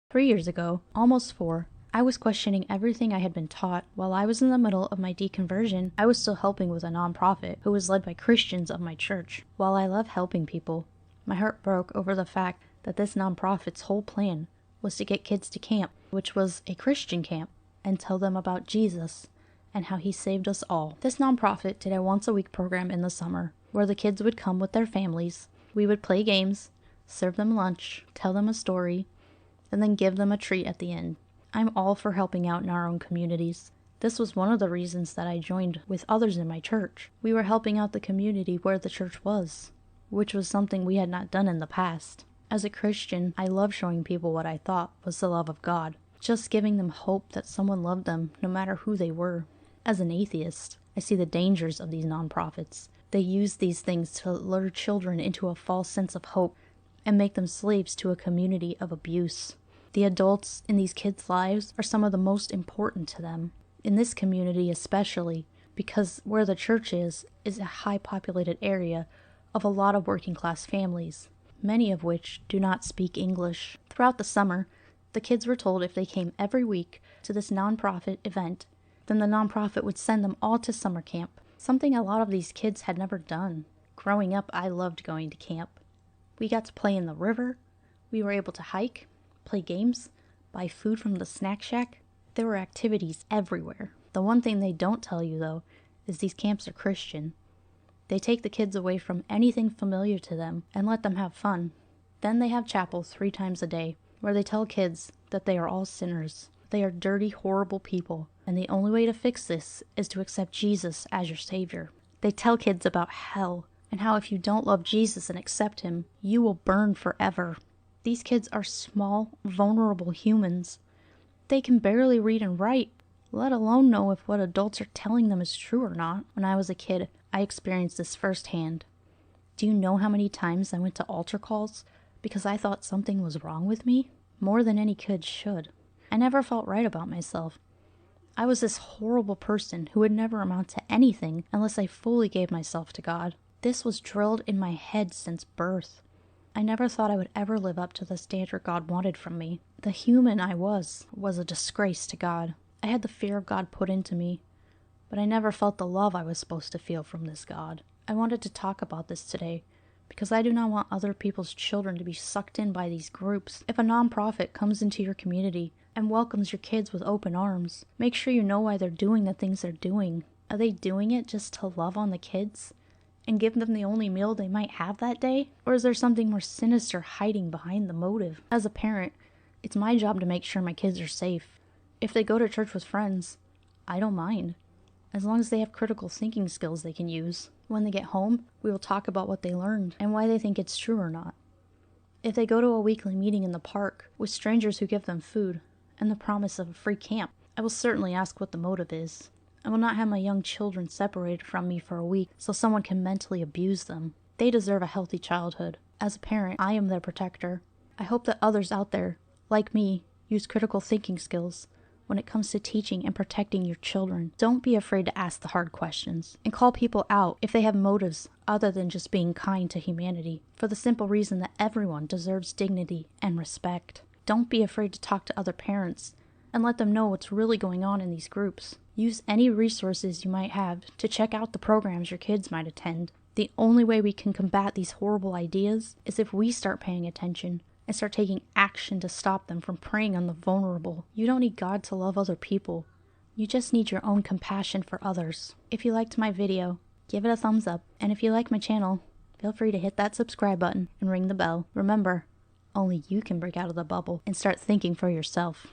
3 years ago, almost 4, I was questioning everything I had been taught. While I was in the middle of my deconversion, I was still helping with a nonprofit who was led by Christians of my church. While I love helping people, my heart broke over the fact that this nonprofit's whole plan was to get kids to camp, which was a Christian camp, and tell them about Jesus and how he saved us all. This nonprofit did a once-a-week program in the summer where the kids would come with their families. We would play games, serve them lunch, tell them a story, and then give them a treat at the end. I'm all for helping out in our own communities. This was one of the reasons that I joined with others in my church. We were helping out the community where the church was, which was something we had not done in the past. As a Christian, I love showing people what I thought was the love of God, just giving them hope that someone loved them no matter who they were. As an atheist, I see the dangers of these nonprofits. They use these things to lure children into a false sense of hope and make them slaves to a community of abuse. The adults in these kids' lives are some of the most important to them. In this community especially, because where the church is a high populated area of a lot of working class families, many of which do not speak English. Throughout the summer, the kids were told if they came every week to this nonprofit event, then the nonprofit would send them all to summer camp, something a lot of these kids had never done. Growing up, I loved going to camp. We got to play in the river, we were able to hike, play games, buy food from the snack shack. There were activities everywhere. The one thing they don't tell you, though, is these camps are Christian. They take the kids away from anything familiar to them and let them have fun. Then they have chapel 3 times a day, where they tell kids that they are all sinners. They are dirty, horrible people, and the only way to fix this is to accept Jesus as your savior. They tell kids about hell, and how if you don't love Jesus and accept him, you will burn forever. These kids are small, vulnerable humans. They can barely read and write, let alone know if what adults are telling them is true or not. When I was a kid, I experienced this firsthand. Do you know how many times I went to altar calls because I thought something was wrong with me? More than any kid should. I never felt right about myself. I was this horrible person who would never amount to anything unless I fully gave myself to God. This was drilled in my head since birth. I never thought I would ever live up to the standard God wanted from me. The human I was a disgrace to God. I had the fear of God put into me, but I never felt the love I was supposed to feel from this God. I wanted to talk about this today because I do not want other people's children to be sucked in by these groups. If a nonprofit comes into your community and welcomes your kids with open arms, make sure you know why they're doing the things they're doing. Are they doing it just to love on the kids and give them the only meal they might have that day? Or is there something more sinister hiding behind the motive? As a parent, it's my job to make sure my kids are safe. If they go to church with friends, I don't mind, as long as they have critical thinking skills they can use. When they get home, we will talk about what they learned and why they think it's true or not. If they go to a weekly meeting in the park with strangers who give them food and the promise of a free camp, I will certainly ask what the motive is. I will not have my young children separated from me for a week so someone can mentally abuse them. They deserve a healthy childhood. As a parent, I am their protector. I hope that others out there, like me, use critical thinking skills when it comes to teaching and protecting your children. Don't be afraid to ask the hard questions and call people out if they have motives other than just being kind to humanity, for the simple reason that everyone deserves dignity and respect. Don't be afraid to talk to other parents and let them know what's really going on in these groups. Use any resources you might have to check out the programs your kids might attend. The only way we can combat these horrible ideas is if we start paying attention and start taking action to stop them from preying on the vulnerable. You don't need God to love other people. You just need your own compassion for others. If you liked my video, give it a thumbs up. And if you like my channel, feel free to hit that subscribe button and ring the bell. Remember, only you can break out of the bubble and start thinking for yourself.